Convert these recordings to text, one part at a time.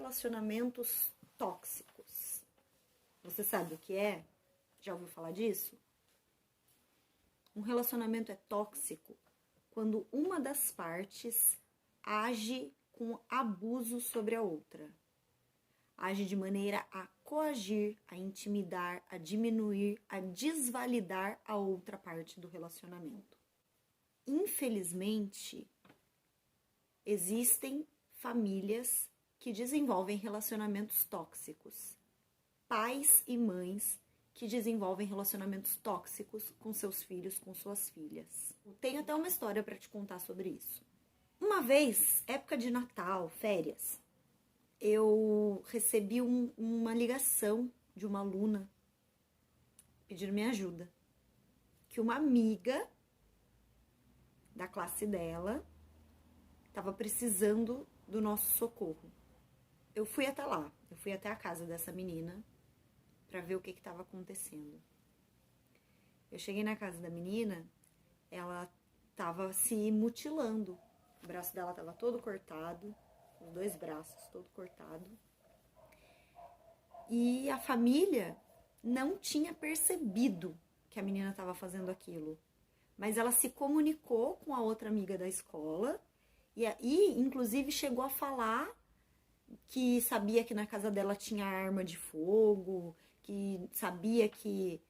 relacionamentos tóxicos. Você sabe o que é? Já ouviu falar disso? Um relacionamento é tóxico quando uma das partes age com abuso sobre a outra. Age de maneira a coagir, a intimidar, a diminuir, a desvalidar a outra parte do relacionamento. Infelizmente, existem famílias que desenvolvem relacionamentos tóxicos. Pais e mães que desenvolvem relacionamentos tóxicos com seus filhos, com suas filhas. Tenho até uma história para te contar sobre isso. Uma vez, época de Natal, férias, eu recebi uma ligação de uma aluna pedindo minha ajuda. Que uma amiga da classe dela estava precisando do nosso socorro. Eu fui até lá, eu fui até a casa dessa menina para ver o que estava acontecendo. Eu cheguei na casa da menina, ela estava se mutilando. O braço dela estava todo cortado, os 2 braços todo cortado. E a família não tinha percebido que a menina estava fazendo aquilo. Mas ela se comunicou com a outra amiga da escola e inclusive, chegou a falar que sabia que na casa dela tinha arma de fogo, que sabia que...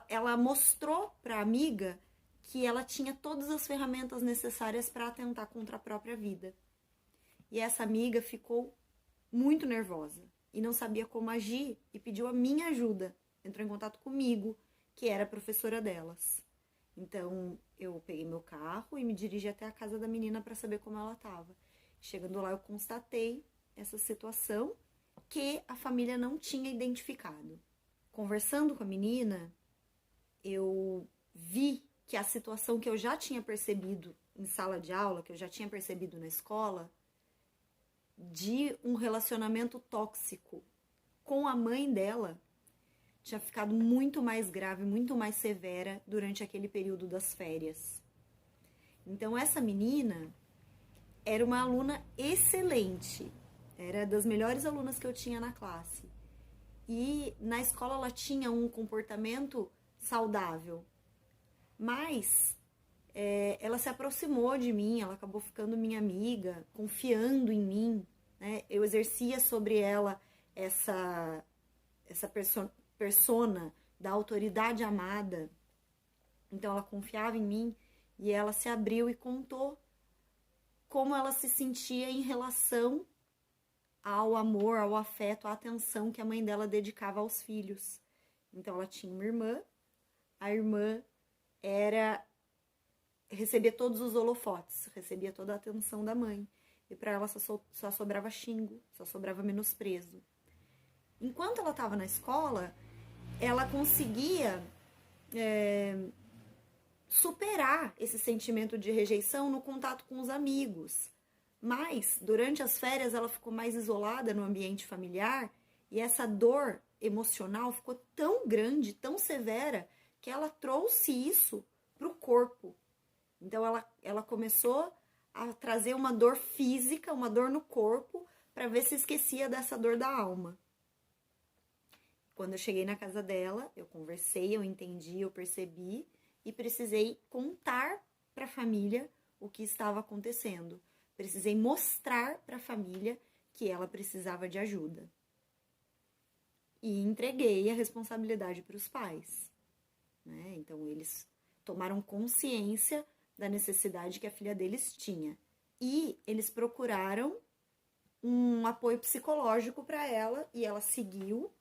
Ela mostrou para a amiga que ela tinha todas as ferramentas necessárias para atentar contra a própria vida. E essa amiga ficou muito nervosa e não sabia como agir e pediu a minha ajuda. Entrou em contato comigo, que era professora delas. Então, eu peguei meu carro e me dirigi até a casa da menina para saber como ela estava. Chegando lá, eu constatei essa situação que a família não tinha identificado. Conversando com a menina, eu vi que a situação que eu já tinha percebido em sala de aula, que eu já tinha percebido na escola, de um relacionamento tóxico com a mãe dela, tinha ficado muito mais grave, muito mais severa durante aquele período das férias. Então, essa menina era uma aluna excelente, era das melhores alunas que eu tinha na classe. E na escola ela tinha um comportamento saudável, mas ela se aproximou de mim, ela acabou ficando minha amiga, confiando em mim, né? Eu exercia sobre ela essa persona da autoridade amada. Então ela confiava em mim e ela se abriu e contou como ela se sentia em relação ao amor, ao afeto, à atenção que a mãe dela dedicava aos filhos. Então ela tinha uma irmã, a irmã recebia todos os holofotes, recebia toda a atenção da mãe. E para ela só sobrava xingo, só sobrava menosprezo. Enquanto ela estava na escola, ela conseguia superar esse sentimento de rejeição no contato com os amigos. Mas, durante as férias, ela ficou mais isolada no ambiente familiar e essa dor emocional ficou tão grande, tão severa, que ela trouxe isso para o corpo. Então, ela começou a trazer uma dor física, uma dor no corpo, para ver se esquecia dessa dor da alma. Quando eu cheguei na casa dela, eu conversei, eu entendi, eu percebi e precisei contar para a família o que estava acontecendo. Precisei mostrar para a família que ela precisava de ajuda. E entreguei a responsabilidade para os pais, né? Então, eles tomaram consciência da necessidade que a filha deles tinha. E eles procuraram um apoio psicológico para ela e ela seguiu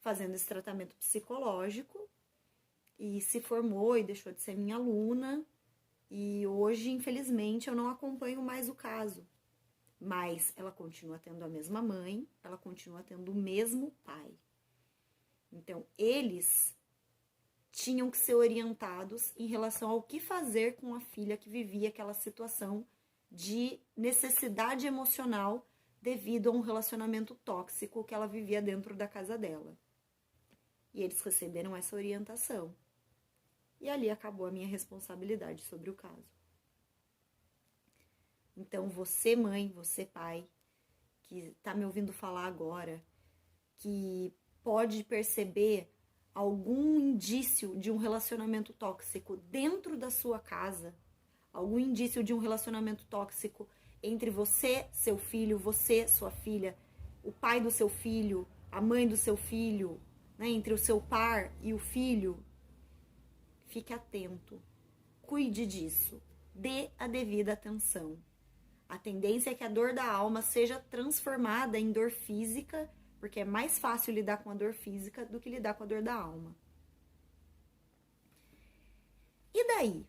fazendo esse tratamento psicológico e se formou e deixou de ser minha aluna. E hoje, infelizmente, eu não acompanho mais o caso. Mas ela continua tendo a mesma mãe, ela continua tendo o mesmo pai. Então, eles tinham que ser orientados em relação ao que fazer com a filha que vivia aquela situação de necessidade emocional devido a um relacionamento tóxico que ela vivia dentro da casa dela. E eles receberam essa orientação. E ali acabou a minha responsabilidade sobre o caso. Então, você mãe, você pai, que tá me ouvindo falar agora, que pode perceber algum indício de um relacionamento tóxico dentro da sua casa, algum indício de um relacionamento tóxico entre você, seu filho, você, sua filha, o pai do seu filho, a mãe do seu filho, né, entre o seu par e o filho, fique atento, cuide disso, dê a devida atenção. A tendência é que a dor da alma seja transformada em dor física, porque é mais fácil lidar com a dor física do que lidar com a dor da alma. E daí?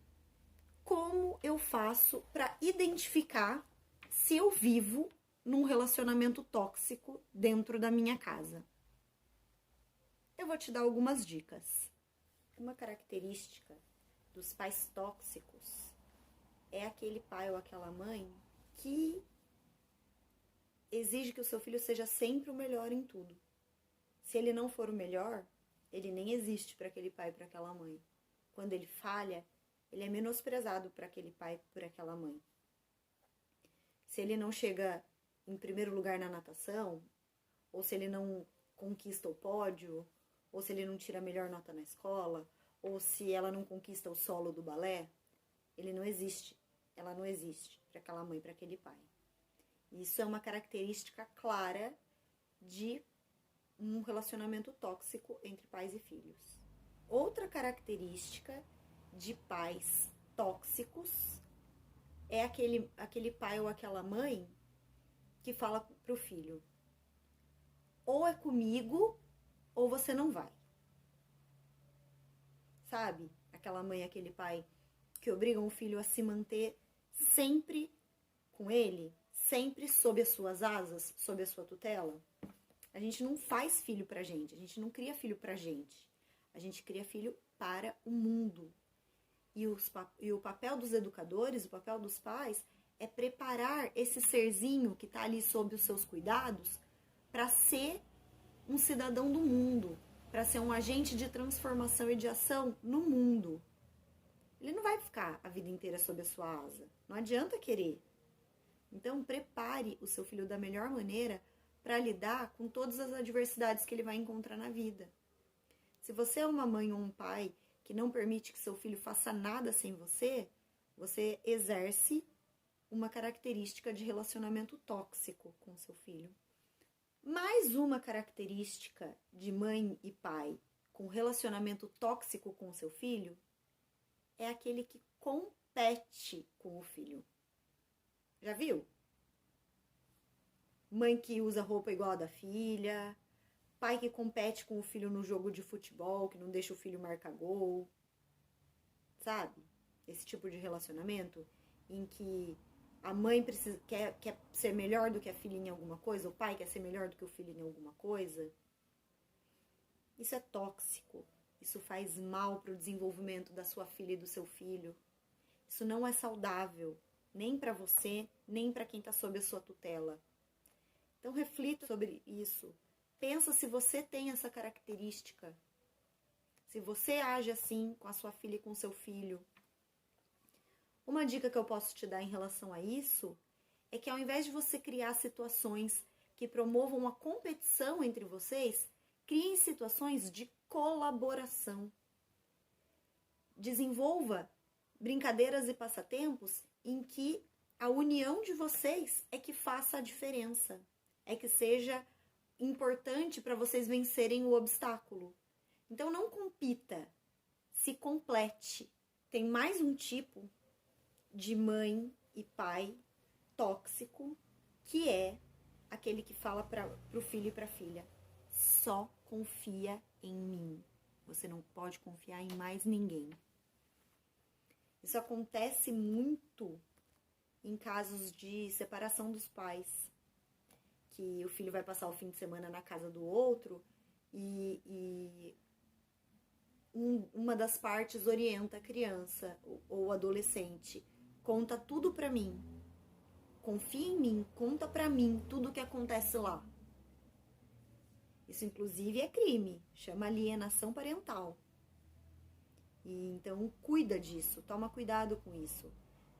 Como eu faço para identificar se eu vivo num relacionamento tóxico dentro da minha casa? Eu vou te dar algumas dicas. Uma característica dos pais tóxicos é aquele pai ou aquela mãe que exige que o seu filho seja sempre o melhor em tudo. Se ele não for o melhor, ele nem existe para aquele pai e para aquela mãe. Quando ele falha, ele é menosprezado para aquele pai e por aquela mãe. Se ele não chega em primeiro lugar na natação, ou se ele não conquista o pódio, ou se ele não tira a melhor nota na escola, ou se ela não conquista o solo do balé, ele não existe. Ela não existe para aquela mãe, para aquele pai. Isso é uma característica clara de um relacionamento tóxico entre pais e filhos. Outra característica de pais tóxicos é aquele pai ou aquela mãe que fala pro filho: ou é comigo ou você não vai. Sabe? Aquela mãe, aquele pai que obrigam o filho a se manter sempre com ele, sempre sob as suas asas, sob a sua tutela. A gente não faz filho pra gente, a gente não cria filho pra gente. A gente cria filho para o mundo. E o papel dos educadores, o papel dos pais, é preparar esse serzinho que está ali sob os seus cuidados para ser um cidadão do mundo, para ser um agente de transformação e de ação no mundo. Ele não vai ficar a vida inteira sob a sua asa. Não adianta querer. Então, prepare o seu filho da melhor maneira para lidar com todas as adversidades que ele vai encontrar na vida. Se você é uma mãe ou um pai que não permite que seu filho faça nada sem você, você exerce uma característica de relacionamento tóxico com seu filho. Mais uma característica de mãe e pai com relacionamento tóxico com seu filho é aquele que compete com o filho. Já viu? Mãe que usa roupa igual a da filha, pai que compete com o filho no jogo de futebol, que não deixa o filho marcar gol. Sabe? Esse tipo de relacionamento em que a mãe quer ser melhor do que a filha em alguma coisa, o pai quer ser melhor do que o filho em alguma coisa. Isso é tóxico. Isso faz mal para o desenvolvimento da sua filha e do seu filho. Isso não é saudável, nem para você, nem para quem está sob a sua tutela. Então reflita sobre isso. Pensa se você tem essa característica. Se você age assim com a sua filha e com o seu filho. Uma dica que eu posso te dar em relação a isso é que ao invés de você criar situações que promovam a competição entre vocês, criem situações de colaboração. Desenvolva brincadeiras e passatempos em que a união de vocês é que faça a diferença. É que seja importante para vocês vencerem o obstáculo. Então não compita, se complete. Tem mais um tipo de mãe e pai tóxico, que é aquele que fala para o filho e para a filha: só confia em mim. Você não pode confiar em mais ninguém. Isso acontece muito em casos de separação dos pais, que o filho vai passar o fim de semana na casa do outro e uma das partes orienta a criança ou adolescente: conta tudo pra mim, confia em mim, conta pra mim tudo o que acontece lá. Isso inclusive é crime, chama alienação parental. E então cuida disso, toma cuidado com isso.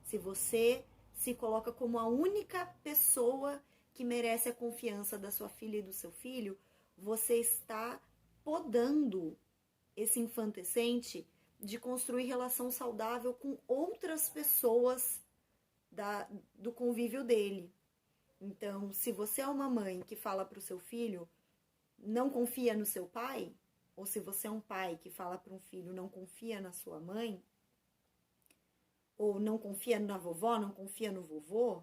Se você se coloca como a única pessoa que merece a confiança da sua filha e do seu filho, você está podando esse infantescente de construir relação saudável com outras pessoas do convívio dele. Então, se você é uma mãe que fala para o seu filho, não confia no seu pai, ou se você é um pai que fala para um filho, não confia na sua mãe, ou não confia na vovó, não confia no vovô,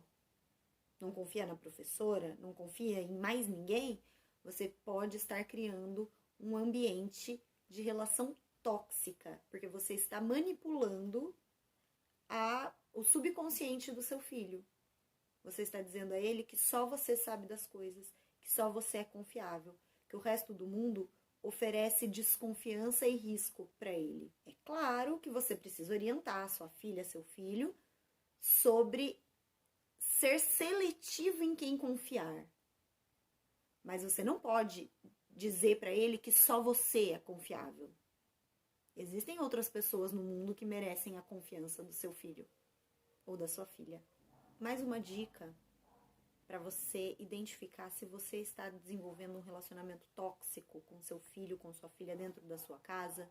não confia na professora, não confia em mais ninguém, você pode estar criando um ambiente de relação tóxica, porque você está manipulando o subconsciente do seu filho. Você está dizendo a ele que só você sabe das coisas, que só você é confiável, que o resto do mundo oferece desconfiança e risco para ele. É claro que você precisa orientar sua filha, seu filho, sobre ser seletivo em quem confiar. Mas você não pode dizer para ele que só você é confiável. Existem outras pessoas no mundo que merecem a confiança do seu filho ou da sua filha. Mais uma dica para você identificar se você está desenvolvendo um relacionamento tóxico com seu filho, com sua filha dentro da sua casa,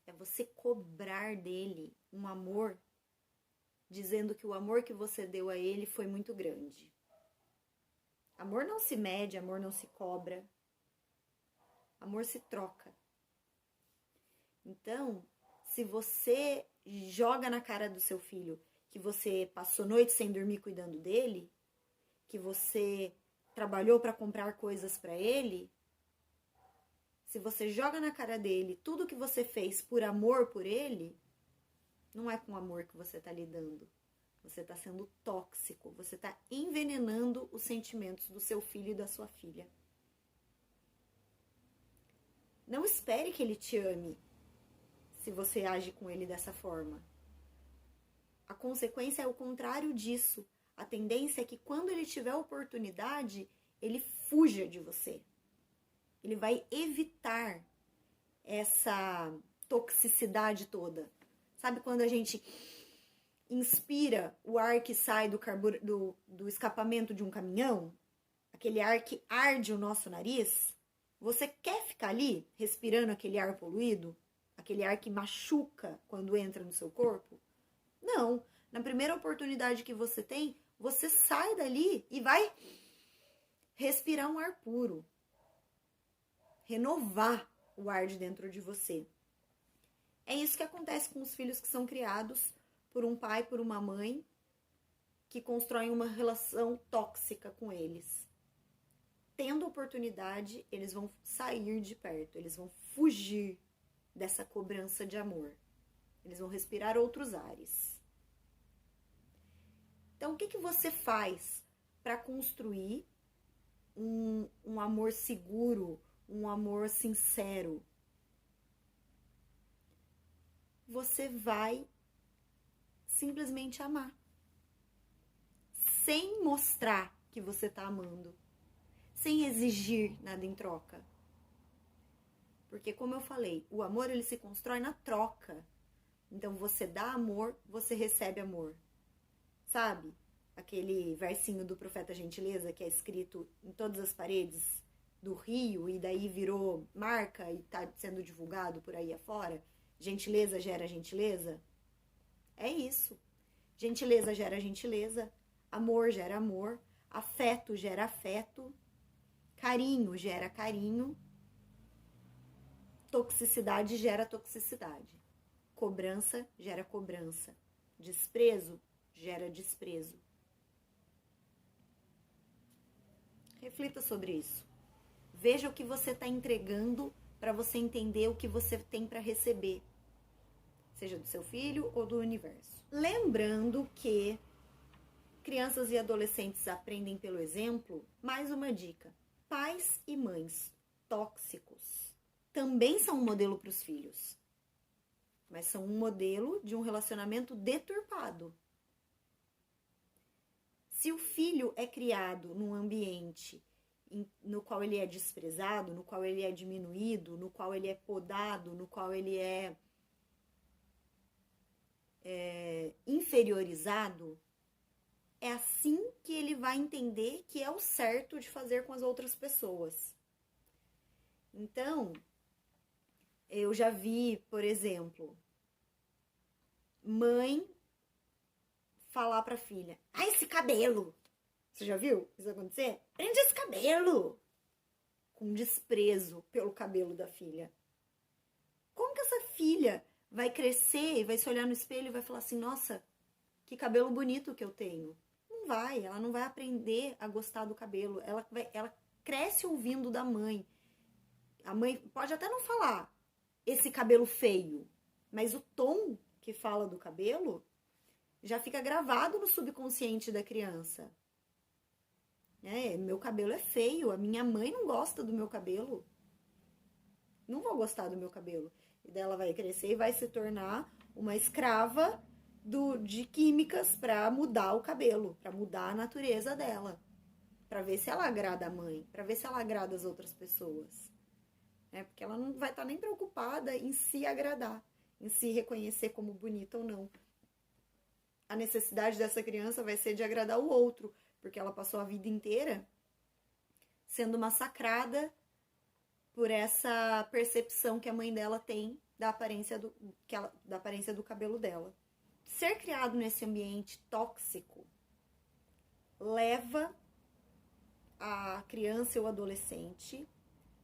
é você cobrar dele um amor, dizendo que o amor que você deu a ele foi muito grande. Amor não se mede, amor não se cobra, amor se troca. Então, se você joga na cara do seu filho que você passou noite sem dormir cuidando dele, que você trabalhou para comprar coisas para ele, se você joga na cara dele tudo que você fez por amor por ele, não é com amor que você está lidando. Você está sendo tóxico, você está envenenando os sentimentos do seu filho e da sua filha. Não espere que ele te ame se você age com ele dessa forma. A consequência é o contrário disso. A tendência é que quando ele tiver oportunidade, ele fuja de você. Ele vai evitar essa toxicidade toda. Sabe quando a gente inspira o ar que sai do escapamento de um caminhão? Aquele ar que arde o nosso nariz? Você quer ficar ali respirando aquele ar poluído? Aquele ar que machuca quando entra no seu corpo? Não. Na primeira oportunidade que você tem, você sai dali e vai respirar um ar puro. Renovar o ar de dentro de você. É isso que acontece com os filhos que são criados por um pai, por uma mãe, que constroem uma relação tóxica com eles. Tendo oportunidade, eles vão sair de perto, eles vão fugir dessa cobrança de amor. Eles vão respirar outros ares. Então, o que você faz para construir um amor seguro, um amor sincero? Você vai simplesmente amar. Sem mostrar que você está amando. Sem exigir nada em troca. Porque, como eu falei, o amor ele se constrói na troca. Então, você dá amor, você recebe amor. Sabe? Aquele versinho do Profeta Gentileza que é escrito em todas as paredes do Rio e daí virou marca e está sendo divulgado por aí afora. Gentileza gera gentileza. É isso. Gentileza gera gentileza. Amor gera amor. Afeto gera afeto. Carinho gera carinho. Toxicidade gera toxicidade. Cobrança gera cobrança. Desprezo gera desprezo. Reflita sobre isso. Veja o que você está entregando para você entender o que você tem para receber. Seja do seu filho ou do universo. Lembrando que crianças e adolescentes aprendem pelo exemplo, mais uma dica. Pais e mães tóxicos também são um modelo para os filhos. Mas são um modelo de um relacionamento deturpado. Se o filho é criado num ambiente no qual ele é desprezado, no qual ele é diminuído, no qual ele é podado, no qual ele é inferiorizado, é assim que ele vai entender que é o certo de fazer com as outras pessoas. Então, eu já vi, por exemplo, mãe falar pra filha: "Ai, esse cabelo!" Você já viu isso acontecer? "Prende esse cabelo!" Com desprezo pelo cabelo da filha. Como que essa filha vai crescer e vai se olhar no espelho e vai falar assim: "Nossa, que cabelo bonito que eu tenho"? Não vai, ela não vai aprender a gostar do cabelo. Ela cresce ouvindo da mãe. A mãe pode até não falar esse cabelo feio, mas o tom que fala do cabelo já fica gravado no subconsciente da criança. Meu cabelo é feio, a minha mãe não gosta do meu cabelo. Não vou gostar do meu cabelo. E daí ela vai crescer e vai se tornar uma escrava de químicas para mudar o cabelo, para mudar a natureza dela, para ver se ela agrada a mãe, para ver se ela agrada as outras pessoas. Porque ela não vai estar nem preocupada em se agradar, em se reconhecer como bonita ou não. A necessidade dessa criança vai ser de agradar o outro, porque ela passou a vida inteira sendo massacrada por essa percepção que a mãe dela tem da aparência do cabelo dela. Ser criado nesse ambiente tóxico leva a criança ou adolescente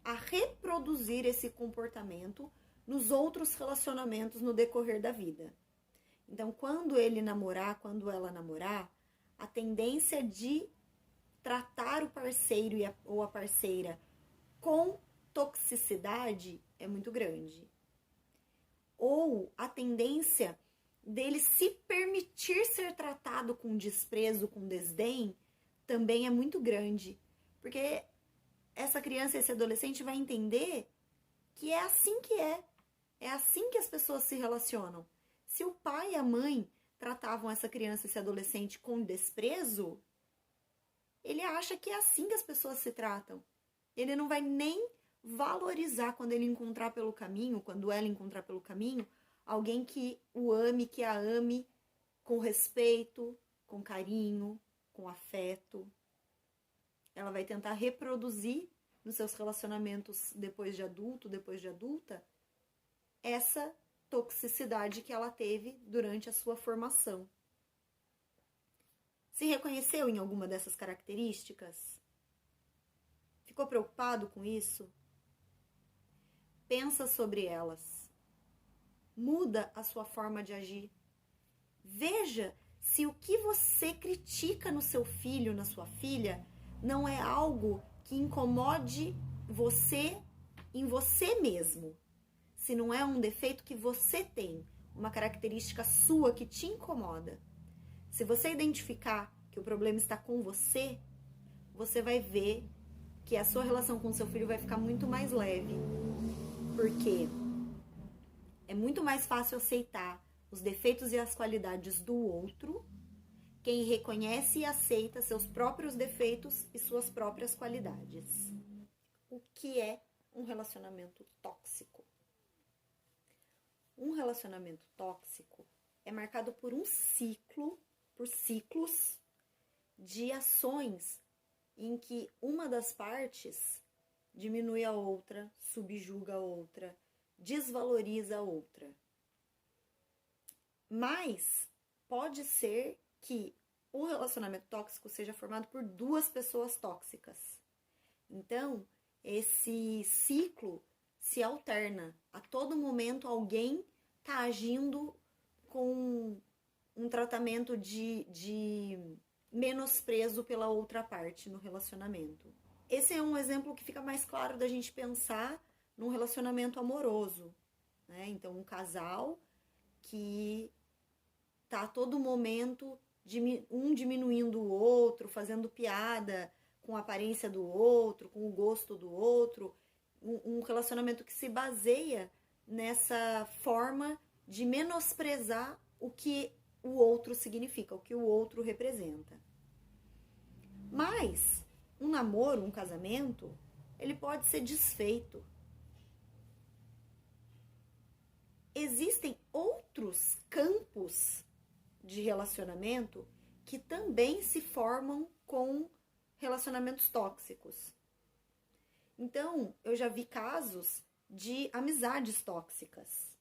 a reproduzir esse comportamento nos outros relacionamentos no decorrer da vida. Então, quando quando ela namorar, a tendência de tratar o parceiro ou a parceira com toxicidade é muito grande. Ou a tendência dele se permitir ser tratado com desprezo, com desdém, também é muito grande. Porque essa criança, esse adolescente vai entender que é assim que é. É assim que as pessoas se relacionam. Se o pai e a mãe tratavam essa criança, esse adolescente com desprezo, ele acha que é assim que as pessoas se tratam. Ele não vai nem valorizar quando ele encontrar pelo caminho, quando ela encontrar pelo caminho, alguém que o ame, que a ame com respeito, com carinho, com afeto. Ela vai tentar reproduzir nos seus relacionamentos depois de adulto, depois de adulta, essa toxicidade que ela teve durante a sua formação. Se reconheceu em alguma dessas características? Ficou preocupado com isso? Pensa sobre elas. Muda a sua forma de agir. Veja se o que você critica no seu filho, na sua filha, não é algo que incomode você em você mesmo. Se não é um defeito que você tem, uma característica sua que te incomoda. Se você identificar que o problema está com você, você vai ver que a sua relação com o seu filho vai ficar muito mais leve. Porque é muito mais fácil aceitar os defeitos e as qualidades do outro quem reconhece e aceita seus próprios defeitos e suas próprias qualidades. O que é um relacionamento tóxico? Um relacionamento tóxico é marcado por por ciclos de ações em que uma das partes diminui a outra, subjuga a outra, desvaloriza a outra. Mas pode ser que o relacionamento tóxico seja formado por duas pessoas tóxicas. Então, esse ciclo se alterna. A todo momento alguém está agindo com um tratamento de menosprezo pela outra parte no relacionamento. Esse é um exemplo que fica mais claro da gente pensar num relacionamento amoroso, né? Então, um casal que tá a todo momento um diminuindo o outro, fazendo piada com a aparência do outro, com o gosto do outro, um relacionamento que se baseia nessa forma de menosprezar o que o outro significa, o que o outro representa. Mas um namoro, um casamento, ele pode ser desfeito. Existem outros campos de relacionamento que também se formam com relacionamentos tóxicos. Então, eu já vi casos de amizades tóxicas.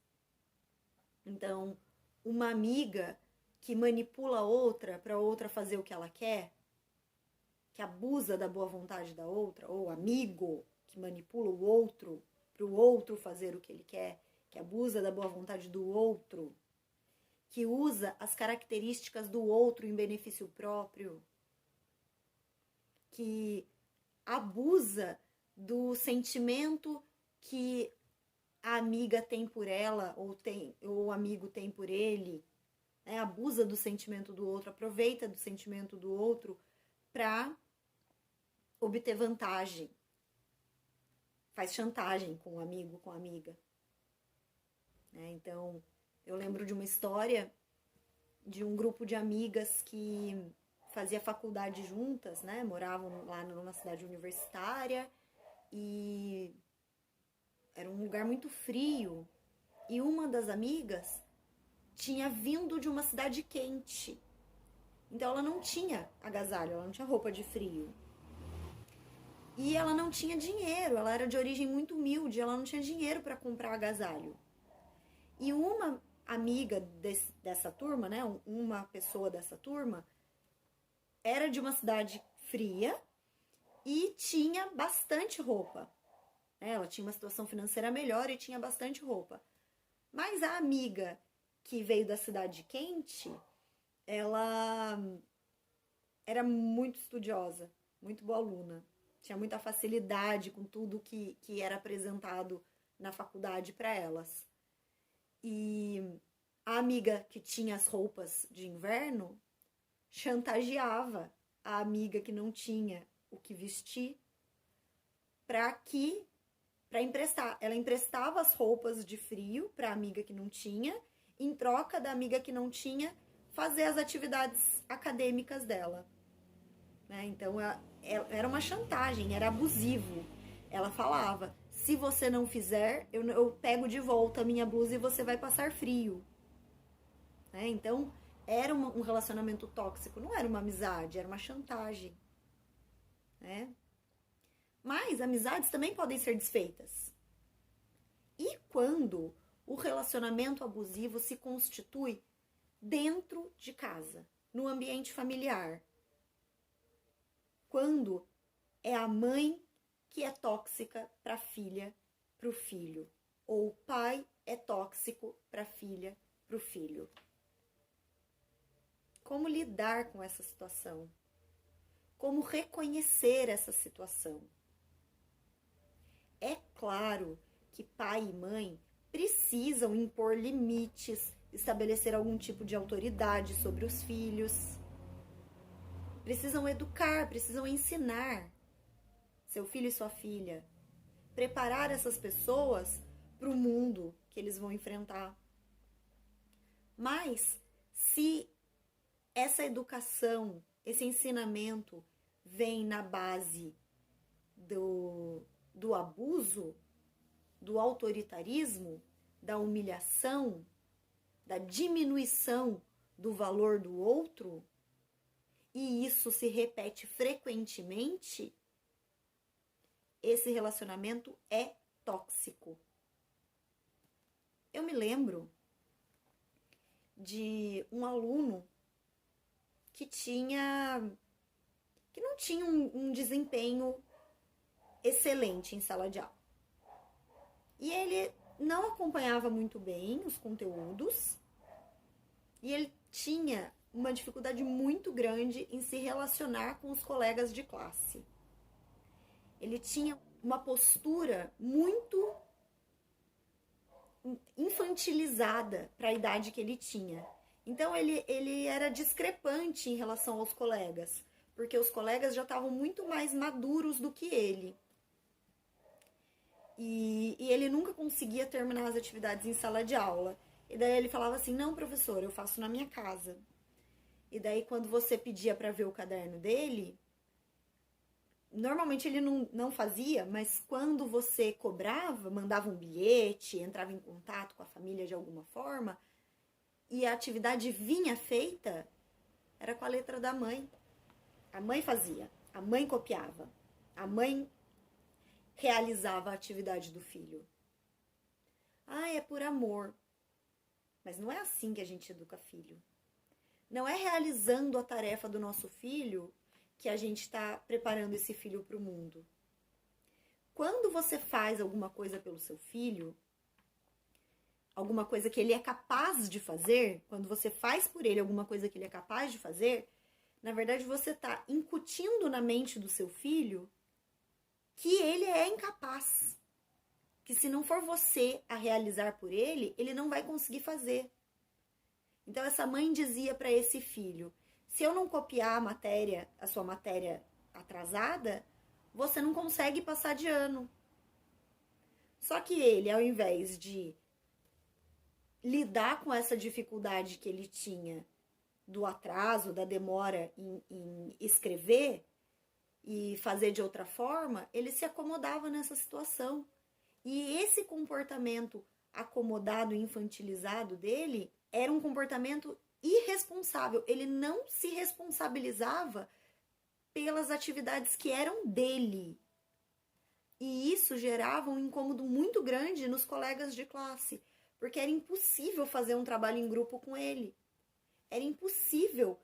Então, uma amiga que manipula outra para outra fazer o que ela quer, que abusa da boa vontade da outra, ou amigo que manipula o outro para o outro fazer o que ele quer, que abusa da boa vontade do outro, que usa as características do outro em benefício próprio, que abusa do sentimento que a amiga tem por ela ou o amigo tem por ele, né? Abusa do sentimento do outro, aproveita do sentimento do outro para obter vantagem. Faz chantagem com o amigo, com a amiga. Né? Então, eu lembro de uma história de um grupo de amigas que fazia faculdade juntas, né? Moravam lá numa cidade universitária e era um lugar muito frio. E uma das amigas tinha vindo de uma cidade quente. Então ela não tinha agasalho, ela não tinha roupa de frio. E ela não tinha dinheiro, ela era de origem muito humilde, ela não tinha dinheiro para comprar agasalho. E uma amiga dessa turma, né, uma pessoa dessa turma, era de uma cidade fria e tinha bastante roupa. Ela tinha uma situação financeira melhor e tinha bastante roupa. Mas a amiga que veio da cidade quente, ela era muito estudiosa, muito boa aluna. Tinha muita facilidade com tudo que era apresentado na faculdade para elas. E a amiga que tinha as roupas de inverno chantageava a amiga que não tinha o que vestir para emprestar. Ela emprestava as roupas de frio para a amiga que não tinha, em troca da amiga que não tinha fazer as atividades acadêmicas dela. Né? Então, era uma chantagem, era abusivo. Ela falava, se você não fizer, eu pego de volta a minha blusa e você vai passar frio. Né? Então, era um relacionamento tóxico, não era uma amizade, era uma chantagem. Né? Mas amizades também podem ser desfeitas. E quando o relacionamento abusivo se constitui dentro de casa, no ambiente familiar? Quando é a mãe que é tóxica para a filha, para o filho, ou o pai é tóxico para a filha, para o filho. Como lidar com essa situação? Como reconhecer essa situação? É claro que pai e mãe precisam impor limites, estabelecer algum tipo de autoridade sobre os filhos. Precisam educar, precisam ensinar seu filho e sua filha. Preparar essas pessoas para o mundo que eles vão enfrentar. Mas, se essa educação, esse ensinamento vem na base do abuso, do autoritarismo, da humilhação, da diminuição do valor do outro, e isso se repete frequentemente, esse relacionamento é tóxico. Eu me lembro de um aluno que não tinha um desempenho excelente em sala de aula. E ele não acompanhava muito bem os conteúdos e ele tinha uma dificuldade muito grande em se relacionar com os colegas de classe. Ele tinha uma postura muito infantilizada para a idade que ele tinha. Então ele era discrepante em relação aos colegas, porque os colegas já estavam muito mais maduros do que ele. E ele nunca conseguia terminar as atividades em sala de aula. E daí ele falava assim, não, professor, eu faço na minha casa. E daí quando você pedia para ver o caderno dele, normalmente ele não fazia, mas quando você cobrava, mandava um bilhete, entrava em contato com a família de alguma forma, e a atividade vinha feita, era com a letra da mãe. A mãe fazia, a mãe copiava, a mãe realizava a atividade do filho. Ah, é por amor. Mas não é assim que a gente educa filho. Não é realizando a tarefa do nosso filho que a gente está preparando esse filho para o mundo. Quando você faz alguma coisa pelo seu filho, alguma coisa que ele é capaz de fazer, quando você faz por ele alguma coisa que ele é capaz de fazer, na verdade você está incutindo na mente do seu filho que ele é incapaz. Que se não for você a realizar por ele, ele não vai conseguir fazer. Então essa mãe dizia para esse filho, se eu não copiar a sua matéria atrasada, você não consegue passar de ano. Só que ele, ao invés de lidar com essa dificuldade que ele tinha do atraso, da demora em escrever e fazer de outra forma, ele se acomodava nessa situação. E esse comportamento acomodado e infantilizado dele era um comportamento irresponsável. Ele não se responsabilizava pelas atividades que eram dele. E isso gerava um incômodo muito grande nos colegas de classe, porque era impossível fazer um trabalho em grupo com ele. Era impossível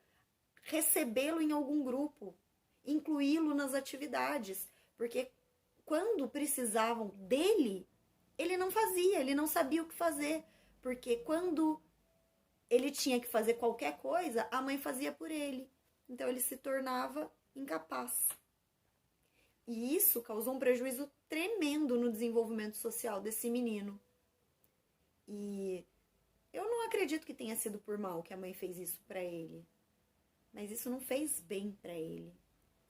recebê-lo em algum grupo, incluí-lo nas atividades, porque quando precisavam dele, ele não fazia, ele não sabia o que fazer, porque quando ele tinha que fazer qualquer coisa, a mãe fazia por ele. Então ele se tornava incapaz. E isso causou um prejuízo tremendo no desenvolvimento social desse menino. E eu não acredito que tenha sido por mal que a mãe fez isso para ele. Mas isso não fez bem para ele.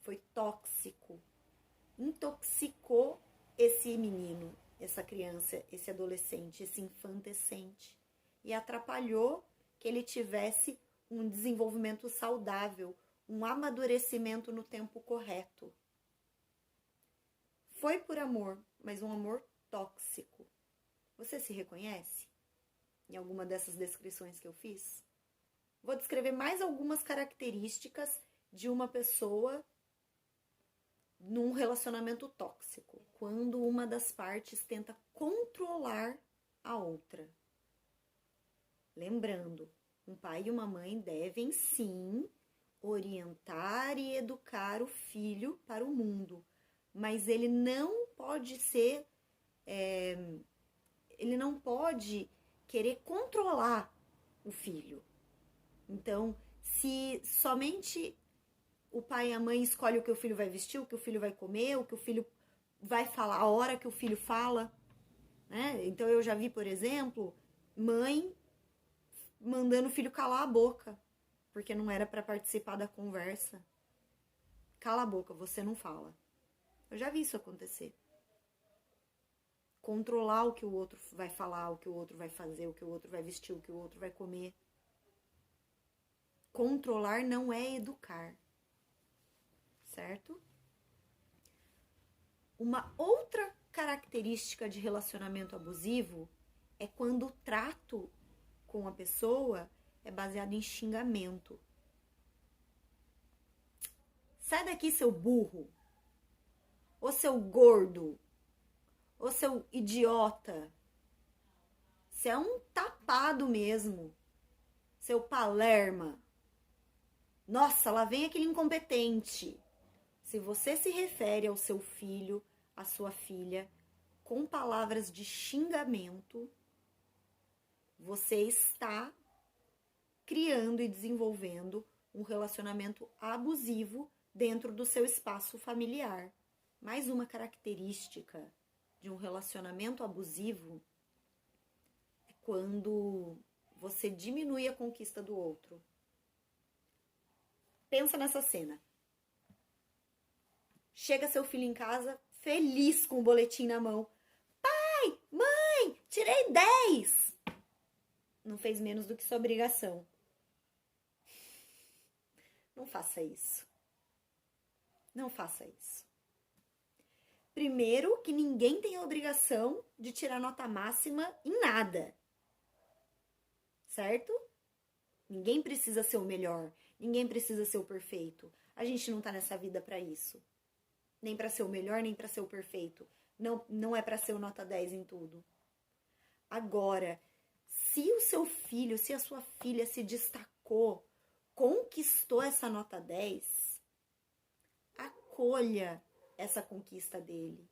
Foi tóxico. Intoxicou esse menino, essa criança, esse adolescente, esse infantescente. E atrapalhou que ele tivesse um desenvolvimento saudável, um amadurecimento no tempo correto. Foi por amor, mas um amor tóxico. Você se reconhece em alguma dessas descrições que eu fiz? Vou descrever mais algumas características de uma pessoa num relacionamento tóxico, quando uma das partes tenta controlar a outra. Lembrando, um pai e uma mãe devem sim orientar e educar o filho para o mundo, mas ele não pode ser, ele não pode querer controlar o filho. Então, se somente o pai e a mãe escolhem o que o filho vai vestir, o que o filho vai comer, o que o filho vai falar, a hora que o filho fala, né? Então eu já vi, por exemplo, mãe mandando o filho calar a boca, porque não era para participar da conversa. Cala a boca, você não fala. Eu já vi isso acontecer. Controlar o que o outro vai falar, o que o outro vai fazer, o que o outro vai vestir, o que o outro vai comer. Controlar não é educar. Certo? Uma outra característica de relacionamento abusivo é quando o trato com a pessoa é baseado em xingamento. Sai daqui, seu burro. Ou seu gordo. Ou seu idiota. Você é um tapado mesmo. Seu palerma. Nossa, lá vem aquele incompetente. Se você se refere ao seu filho, à sua filha, com palavras de xingamento, você está criando e desenvolvendo um relacionamento abusivo dentro do seu espaço familiar. Mais uma característica de um relacionamento abusivo é quando você diminui a conquista do outro. Pensa nessa cena. Chega seu filho em casa, feliz com o boletim na mão. Pai, mãe, tirei 10. Não fez menos do que sua obrigação. Não faça isso. Não faça isso. Primeiro, que ninguém tem a obrigação de tirar nota máxima em nada. Certo? Ninguém precisa ser o melhor. Ninguém precisa ser o perfeito. A gente não tá nessa vida pra isso. Nem pra ser o melhor, nem pra ser o perfeito. Não é pra ser o nota 10 em tudo. Agora, se o seu filho, se a sua filha se destacou, conquistou essa nota 10, acolha essa conquista dele.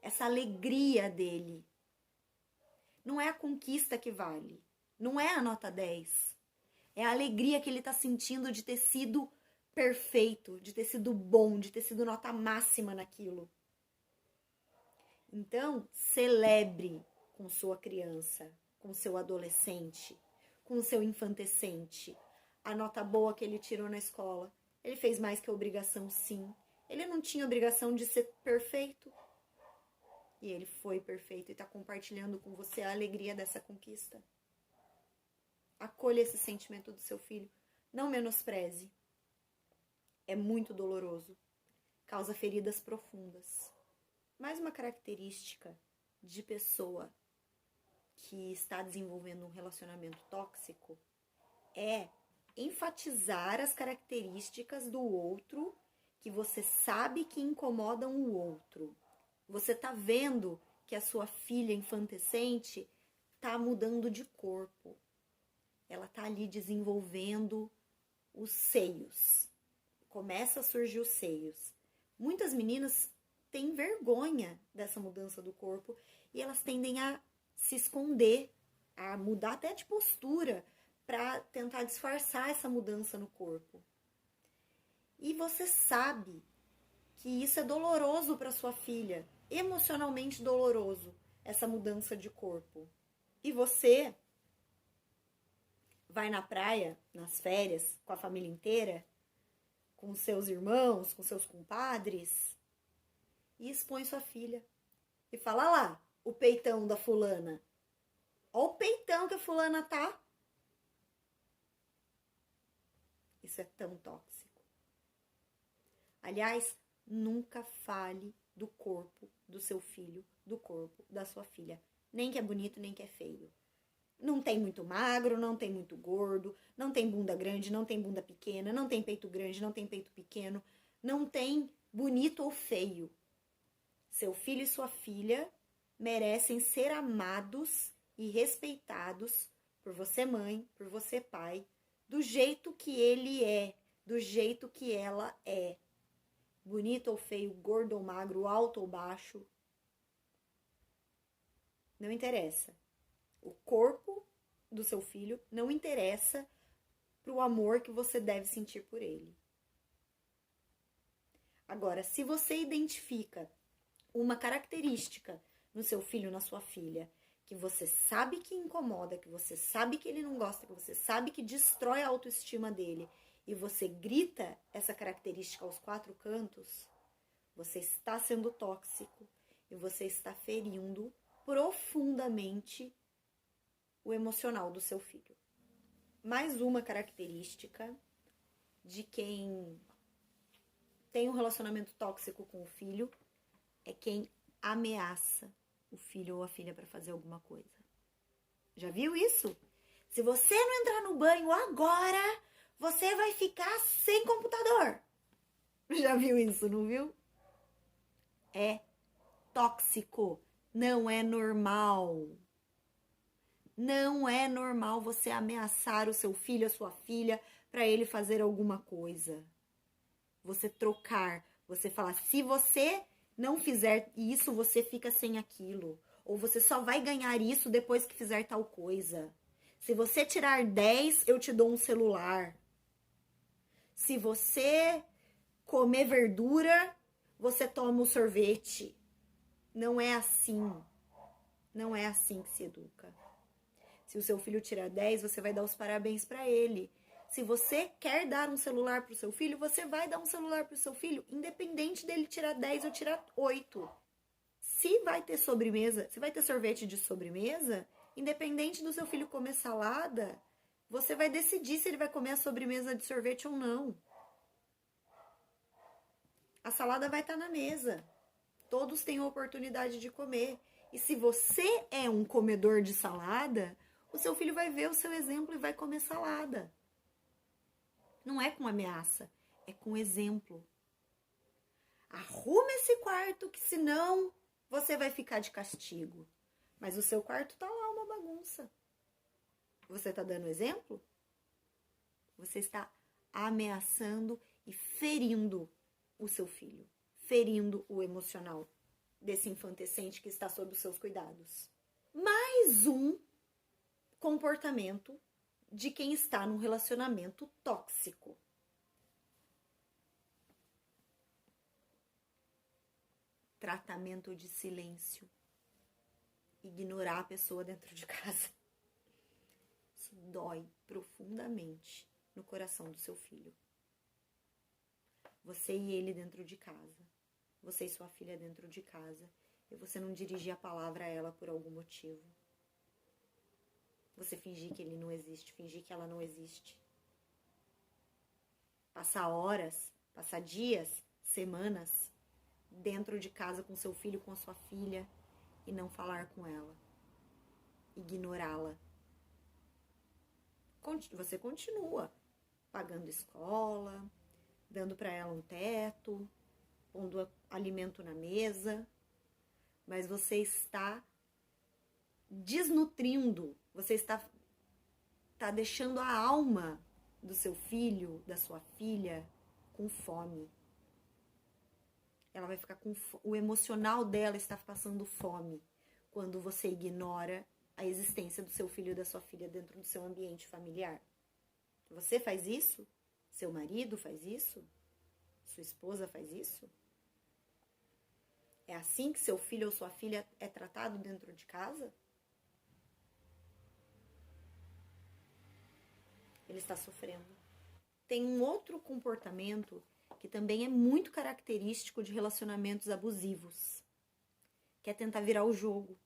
Essa alegria dele. Não é a conquista que vale. Não é a nota 10. É a alegria que ele está sentindo de ter sido perfeito, de ter sido bom, de ter sido nota máxima naquilo. Então, celebre com sua criança, com seu adolescente, com seu infantescente, a nota boa que ele tirou na escola. Ele fez mais que a obrigação, sim. Ele não tinha obrigação de ser perfeito. E ele foi perfeito e está compartilhando com você a alegria dessa conquista. Acolha esse sentimento do seu filho. Não menospreze. É muito doloroso. Causa feridas profundas. Mais uma característica de pessoa que está desenvolvendo um relacionamento tóxico é enfatizar as características do outro que você sabe que incomodam o outro. Você está vendo que a sua filha infantescente está mudando de corpo. Ela está ali desenvolvendo os seios. Começa a surgir os seios. Muitas meninas têm vergonha dessa mudança do corpo e elas tendem a se esconder, a mudar até de postura para tentar disfarçar essa mudança no corpo. E você sabe que isso é doloroso para sua filha, emocionalmente doloroso, essa mudança de corpo. E você vai na praia, nas férias, com a família inteira, com seus irmãos, com seus compadres, e expõe sua filha. E fala lá, o peitão da fulana. Olha o peitão que a fulana tá. Isso é tão tóxico. Aliás, nunca fale do corpo do seu filho, do corpo da sua filha. Nem que é bonito, nem que é feio. Não tem muito magro, não tem muito gordo, não tem bunda grande, não tem bunda pequena, não tem peito grande, não tem peito pequeno, não tem bonito ou feio. Seu filho e sua filha merecem ser amados e respeitados por você mãe, por você pai, do jeito que ele é, do jeito que ela é. Bonito ou feio, gordo ou magro, alto ou baixo. Não interessa. O corpo do seu filho não interessa para o amor que você deve sentir por ele. Agora, se você identifica uma característica no seu filho, na sua filha, que você sabe que incomoda, que você sabe que ele não gosta, que você sabe que destrói a autoestima dele, e você grita essa característica aos quatro cantos, você está sendo tóxico e você está ferindo profundamente o emocional do seu filho. Mais uma característica de quem tem um relacionamento tóxico com o filho é quem ameaça o filho ou a filha para fazer alguma coisa. Já viu isso? Se você não entrar no banho agora, você vai ficar sem computador. Já viu isso, não viu? É tóxico. Não é normal. Não é normal você ameaçar o seu filho, a sua filha, para ele fazer alguma coisa. Você trocar, você falar, se você não fizer isso, você fica sem aquilo. Ou você só vai ganhar isso depois que fizer tal coisa. Se você tirar 10, eu te dou um celular. Se você comer verdura, você toma um sorvete. Não é assim. Não é assim que se educa. Se o seu filho tirar 10, você vai dar os parabéns para ele. Se você quer dar um celular para o seu filho, você vai dar um celular para o seu filho, independente dele tirar 10 ou tirar 8. Se vai ter sobremesa, se vai ter sorvete de sobremesa, independente do seu filho comer salada, você vai decidir se ele vai comer a sobremesa de sorvete ou não. A salada vai estar na mesa. Todos têm a oportunidade de comer. E se você é um comedor de salada, o seu filho vai ver o seu exemplo e vai comer salada. Não é com ameaça, é com exemplo. Arruma esse quarto que senão você vai ficar de castigo. Mas o seu quarto tá lá uma bagunça. Você tá dando exemplo? Você está ameaçando e ferindo o seu filho, ferindo o emocional desse infantescente que está sob os seus cuidados. Mais um comportamento de quem está num relacionamento tóxico. Tratamento de silêncio. Ignorar a pessoa dentro de casa. Isso dói profundamente no coração do seu filho. Você e ele dentro de casa. Você e sua filha dentro de casa. E você não dirigir a palavra a ela por algum motivo. Você fingir que ele não existe, fingir que ela não existe. Passar horas, passar dias, semanas dentro de casa com seu filho, com a sua filha e não falar com ela. Ignorá-la. Você continua pagando escola, dando para ela um teto, pondo alimento na mesa, mas você está desnutrindo, você está deixando a alma do seu filho, da sua filha, com fome. Ela vai ficar com o emocional dela está passando fome quando você ignora a existência do seu filho e da sua filha dentro do seu ambiente familiar. Você faz isso? Seu marido faz isso? Sua esposa faz isso? É assim que seu filho ou sua filha é tratado dentro de casa? Ele está sofrendo. Tem um outro comportamento que também é muito característico de relacionamentos abusivos, que é tentar virar o jogo.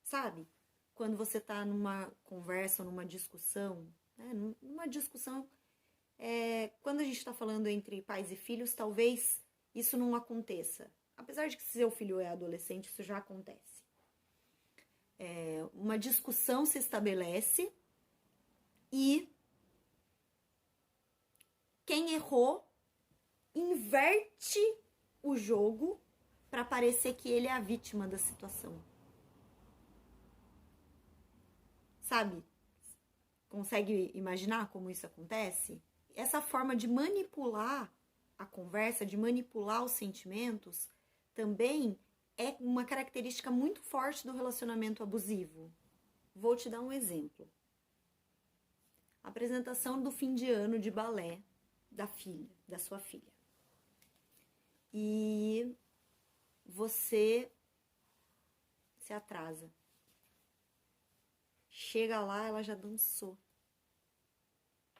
Sabe? Quando você está numa conversa ou numa discussão, né? Numa discussão, quando a gente está falando entre pais e filhos, talvez isso não aconteça. Apesar de que se seu filho é adolescente, isso já acontece. Uma discussão se estabelece e quem errou inverte o jogo para parecer que ele é a vítima da situação. Sabe? Consegue imaginar como isso acontece? Essa forma de manipular a conversa, de manipular os sentimentos, também é uma característica muito forte do relacionamento abusivo. Vou te dar um exemplo. Apresentação do fim de ano de balé da sua filha. E você se atrasa. Chega lá, ela já dançou.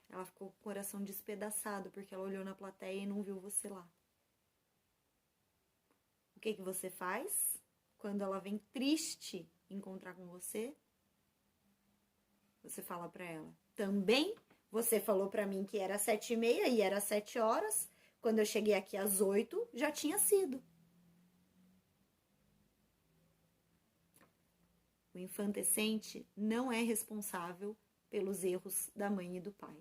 Ela ficou com o coração despedaçado porque ela olhou na plateia e não viu você lá. O que você faz quando ela vem triste encontrar com você? Você fala pra ela: também você falou pra mim que era 7h30 e era 7 horas. Quando eu cheguei aqui às 8, já tinha sido. O infantescente não é responsável pelos erros da mãe e do pai.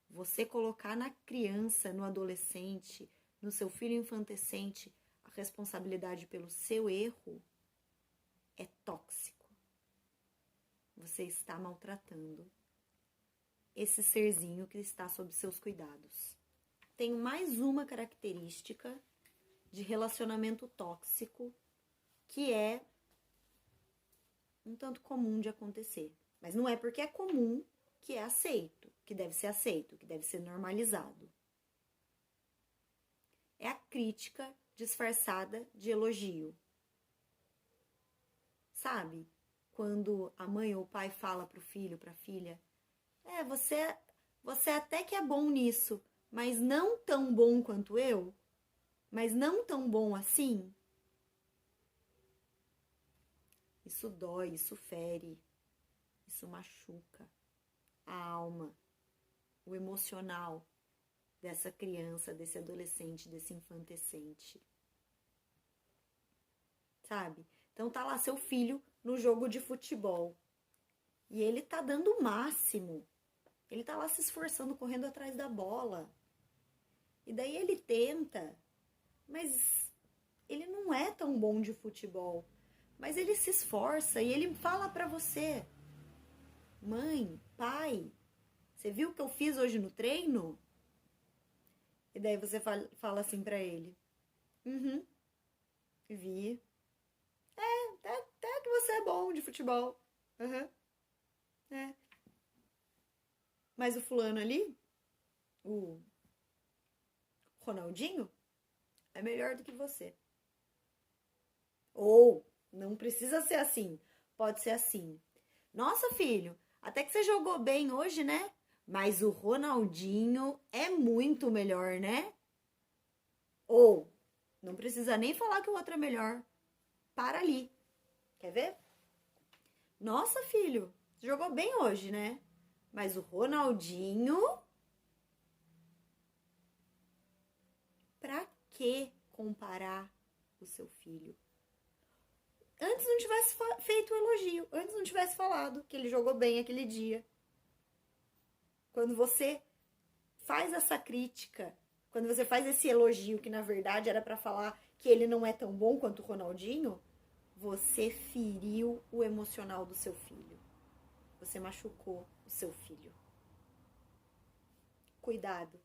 Você colocar na criança, no adolescente, no seu filho infantescente, a responsabilidade pelo seu erro é tóxico. Você está maltratando esse serzinho que está sob seus cuidados. Tem mais uma característica de relacionamento tóxico que é um tanto comum de acontecer. Mas não é porque é comum que é aceito, que deve ser normalizado. É a crítica disfarçada de elogio. Sabe? Quando a mãe ou o pai fala pro filho, pra filha: você até que é bom nisso, mas não tão bom quanto eu? Mas não tão bom assim? Isso dói, isso fere, isso machuca a alma, o emocional dessa criança, desse adolescente, desse infantescente. Sabe? Então tá lá seu filho no jogo de futebol e ele tá dando o máximo. Ele tá lá se esforçando, correndo atrás da bola. E daí ele tenta, mas ele não é tão bom de futebol. Mas ele se esforça e ele fala pra você: mãe, pai, você viu o que eu fiz hoje no treino? E daí você fala assim pra ele: uhum, vi. Até que você é bom de futebol. Uhum, é. Mas o fulano ali, o Ronaldinho, é melhor do que você. Ou, não precisa ser assim. Pode ser assim: nossa, filho, até que você jogou bem hoje, né? Mas o Ronaldinho é muito melhor, né? Ou, não precisa nem falar que o outro é melhor. Para ali. Quer ver? Nossa, filho, você jogou bem hoje, né? Mas o Ronaldinho, pra que comparar o seu filho? Antes não tivesse feito o elogio, antes não tivesse falado que ele jogou bem aquele dia. Quando você faz essa crítica, quando você faz esse elogio que na verdade era pra falar que ele não é tão bom quanto o Ronaldinho, você feriu o emocional do seu filho. Você machucou o seu filho. Cuidado.